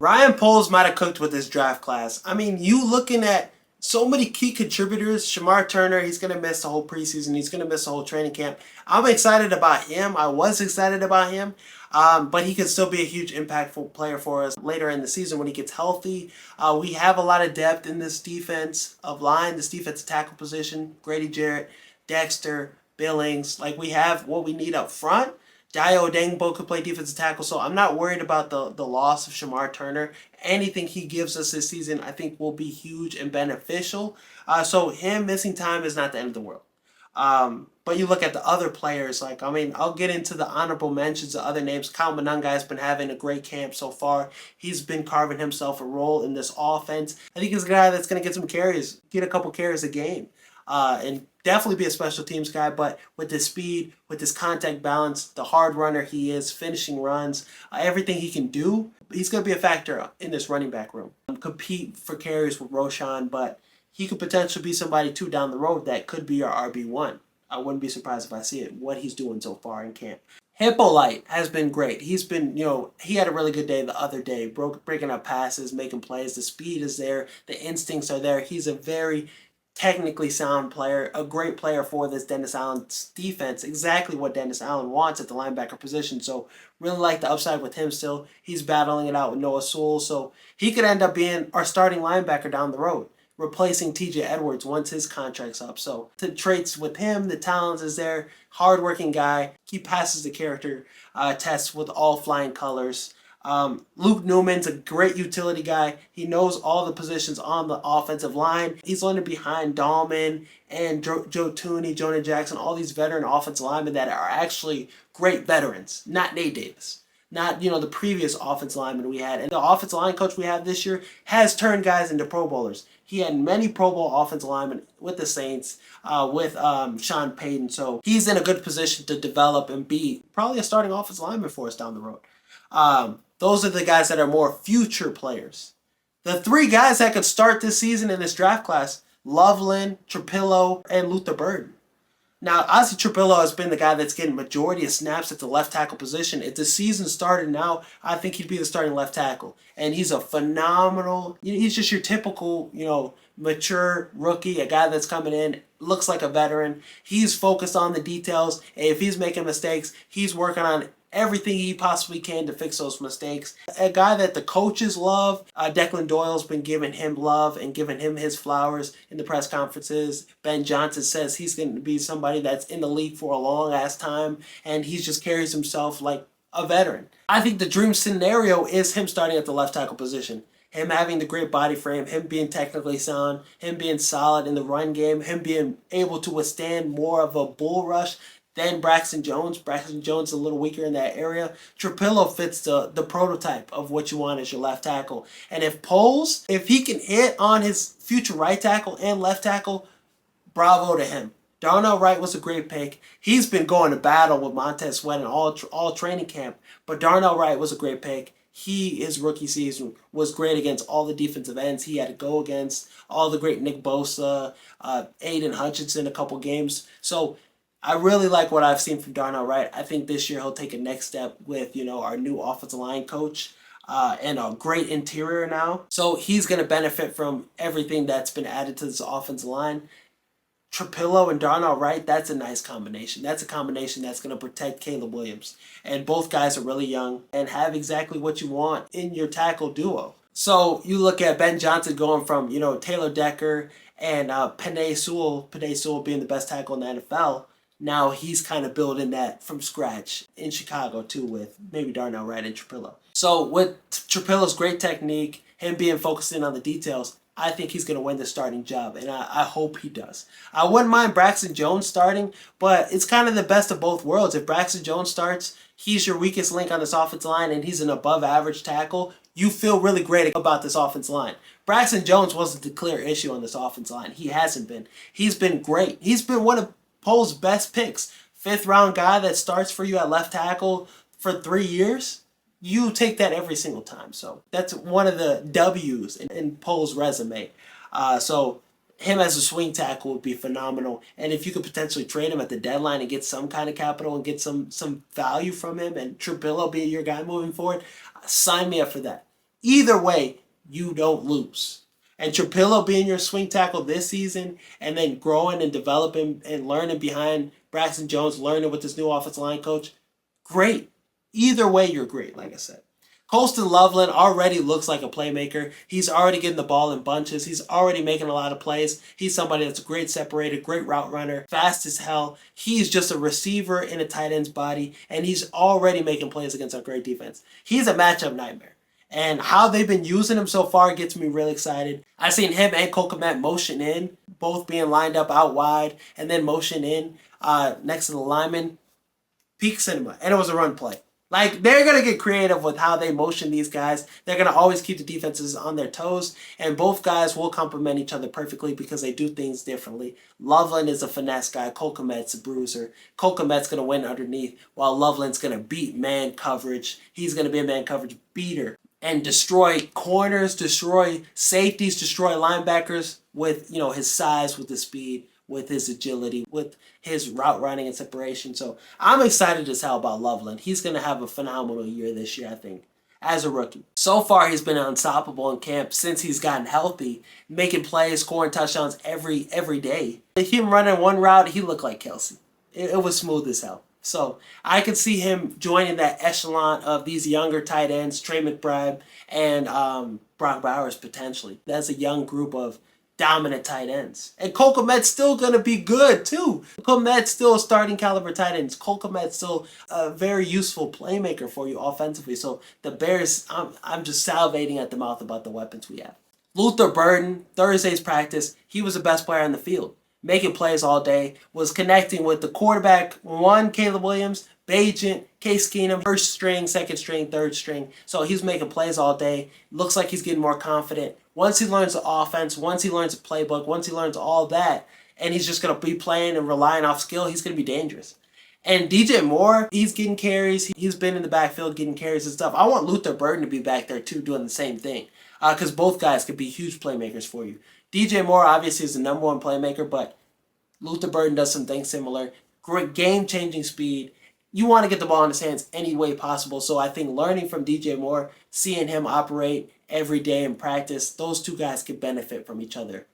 Ryan Poles might have cooked with this draft class. I mean, you looking at so many key contributors. Shamar Turner, he's going to miss the whole preseason. He's going to miss the whole training camp. I'm excited about him. I was excited about him. But he could still be a huge impactful player for us later in the season when he gets healthy. We have a lot of depth in this defense of line, this defensive tackle position. Grady Jarrett, Dexter, Billings. Like, we have what we need up front. Dio Dengbo could play defensive tackle, so I'm not worried about the loss of Shamar Turner. Anything he gives us this season, I think, will be huge and beneficial. So him missing time is not the end of the world. But you look at the other players, like, I mean, I'll get into the honorable mentions of other names. Kyle Manunga has been having a great camp so far. He's been carving himself a role in this offense. I think he's a guy that's going to get some carries, get a couple carries a game. And definitely be a special teams guy, but with his speed, with his contact balance, the hard runner he is, finishing runs, everything he can do, he's going to be a factor in this running back room. Compete for carries with Roshan, but he could potentially be somebody too down the road that could be our RB1. I wouldn't be surprised if I see it, what he's doing so far in camp. Hippolyte has been great. He's been, he had a really good day the other day, breaking up passes, making plays. The speed is there. The instincts are there. He's a very technically sound player, a great player for this Dennis Allen's defense, exactly what Dennis Allen wants at the linebacker position. So really like the upside with him still. He's battling it out with Noah Sewell, so he could end up being our starting linebacker down the road, replacing TJ Edwards once his contract's up. So the traits with him, the talents is there, hardworking guy. He passes the character test with all flying colors. Luke Newman's a great utility guy. He knows all the positions on the offensive line. He's only behind Dahlman and Joe Tooney, Jonah Jackson, all these veteran offensive linemen that are actually great veterans, not Nate Davis. Not, the previous offensive lineman we had. And the offensive line coach we have this year has turned guys into Pro Bowlers. He had many Pro Bowl offensive linemen with the Saints, with Sean Payton. So he's in a good position to develop and be probably a starting offensive lineman for us down the road. Those are the guys that are more future players. The three guys that could start this season in this draft class, Loveland, Trapillo, and Luther Burden. Now, Ozzy Trapillo has been the guy that's getting majority of snaps at the left tackle position. If the season started now, I think he'd be the starting left tackle. And he's a phenomenal, he's just your typical, mature rookie, a guy that's coming in, looks like a veteran. He's focused on the details. And if he's making mistakes, he's working on everything he possibly can to fix those mistakes. A guy that the coaches love. Declan Doyle's been giving him love and giving him his flowers in the press conferences. Ben Johnson says he's going to be somebody that's in the league for a long ass time, and he just carries himself like a veteran. I think the dream scenario is him starting at the left tackle position. Him having the great body frame, him being technically sound, him being solid in the run game, him being able to withstand more of a bull rush than Braxton Jones. Braxton Jones is a little weaker in that area. Trapillo fits the prototype of what you want as your left tackle. And if Poles, if he can hit on his future right tackle and left tackle, bravo to him. Darnell Wright was a great pick. He's been going to battle with Montez Sweat in all training camp. But Darnell Wright was a great pick. His rookie season was great against all the defensive ends he had to go against, all the great Nick Bosa, Aiden Hutchinson a couple games. So I really like what I've seen from Darnell Wright. I think this year he'll take a next step with, our new offensive line coach and a great interior now. So he's going to benefit from everything that's been added to this offensive line. Trapillo and Darnell Wright, that's a nice combination. That's a combination that's going to protect Caleb Williams. And both guys are really young and have exactly what you want in your tackle duo. So you look at Ben Johnson going from, Taylor Decker and Penei Sewell being the best tackle in the NFL. Now he's kind of building that from scratch in Chicago too with maybe Darnell Wright and Trapillo. So with Trapillo's great technique, him being focused in on the details, I think he's going to win the starting job, and I hope he does. I wouldn't mind Braxton Jones starting, but it's kind of the best of both worlds. If Braxton Jones starts, he's your weakest link on this offensive line, and he's an above-average tackle. You feel really great about this offensive line. Braxton Jones wasn't the clear issue on this offensive line. He hasn't been. He's been great. He's been one of Poles' best picks. 5th-round guy that starts for you at left tackle for 3 years. You take that every single time. So that's one of the W's in Poles' resume. So him as a swing tackle would be phenomenal. And if you could potentially trade him at the deadline and get some kind of capital and get some value from him and Trapillo be your guy moving forward, sign me up for that. Either way, you don't lose. And Trapillo being your swing tackle this season and then growing and developing and learning behind Braxton Jones, learning with this new offensive line coach, great. Either way, you're great, like I said. Colston Loveland already looks like a playmaker. He's already getting the ball in bunches. He's already making a lot of plays. He's somebody that's a great separator, great route runner, fast as hell. He's just a receiver in a tight end's body, and he's already making plays against a great defense. He's a matchup nightmare. And how they've been using him so far gets me really excited. I've seen him and Cole Kmet motion in, both being lined up out wide, and then motion in next to the lineman. Peak cinema. And it was a run play. Like, they're going to get creative with how they motion these guys. They're going to always keep the defenses on their toes. And both guys will complement each other perfectly because they do things differently. Loveland is a finesse guy. Cole Kmet's a bruiser. Cole Kmet's going to win underneath while Loveland's going to beat man coverage. He's going to be a man coverage beater and destroy corners, destroy safeties, destroy linebackers with, his size, with his speed, with his agility, with his route running and separation. So I'm excited as hell about Loveland. He's going to have a phenomenal year this year, I think, as a rookie. So far, he's been unstoppable in camp since he's gotten healthy, making plays, scoring touchdowns every day. Him running one route, he looked like Kelsey. It was smooth as hell. So I could see him joining that echelon of these younger tight ends, Trey McBride and Brock Bowers potentially. That's a young group of dominant tight ends. And Cole Kmet's still going to be good too. Cole Kmet's still a starting caliber tight ends. Cole Kmet's still a very useful playmaker for you offensively. So the Bears, I'm just salivating at the mouth about the weapons we have. Luther Burden, Thursday's practice, he was the best player on the field. Making plays all day, was connecting with the quarterback, one, Caleb Williams, Bajent, Case Keenum, first string, second string, third string. So he's making plays all day. Looks like he's getting more confident. Once he learns the offense, once he learns the playbook, once he learns all that, and he's just going to be playing and relying off skill, he's going to be dangerous. And DJ Moore, he's getting carries. He's been in the backfield getting carries and stuff. I want Luther Burden to be back there too doing the same thing because both guys could be huge playmakers for you. DJ Moore obviously is the number one playmaker, but Luther Burden does some things similar. Great game-changing speed. You want to get the ball in his hands any way possible. So I think learning from DJ Moore, seeing him operate every day in practice, those two guys could benefit from each other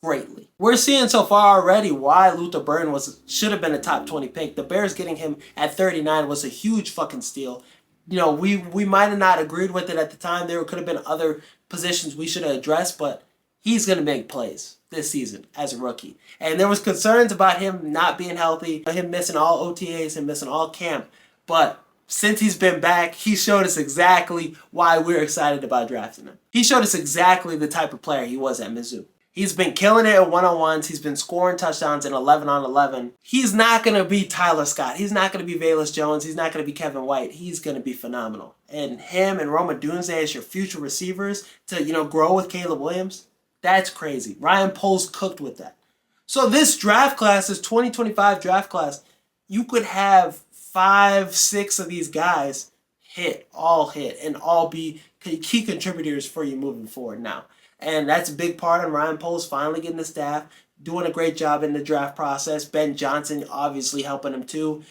greatly. We're seeing so far already why Luther Burden should have been a top 20 pick. The Bears getting him at 39 was a huge fucking steal. We might have not agreed with it at the time. There could have been other positions we should have addressed, but he's going to make plays this season as a rookie. And there was concerns about him not being healthy, him missing all OTAs and missing all camp. But since he's been back, he showed us exactly why we're excited about drafting him. He showed us exactly the type of player he was at Mizzou. He's been killing it at one-on-ones. He's been scoring touchdowns in 11-on-11. He's not going to be Tyler Scott. He's not going to be Velus Jones. He's not going to be Kevin White. He's going to be phenomenal. And him and Roma Dunze as your future receivers to, grow with Caleb Williams, that's crazy. Ryan Poles cooked with that. So this draft class, this 2025 draft class, you could have 5, 6 of these guys hit, and all be key contributors for you moving forward now. And that's a big part on Ryan Poles finally getting the staff, doing a great job in the draft process. Ben Johnson obviously helping him too.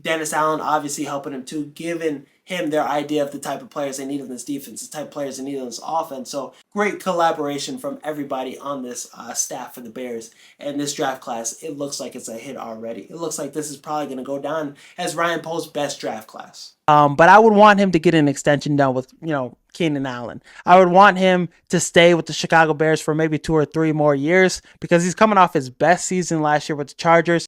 Dennis Allen obviously helping him too, giving him their idea of the type of players they need in this defense, the type of players they need in this offense. So great collaboration from everybody on this staff for the Bears. And this draft class, it looks like it's a hit already. It looks like this is probably going to go down as Ryan Poles' best draft class. But I would want him to get an extension done with, Keenan Allen. I would want him to stay with the Chicago Bears for maybe 2 or 3 more years because he's coming off his best season last year with the Chargers.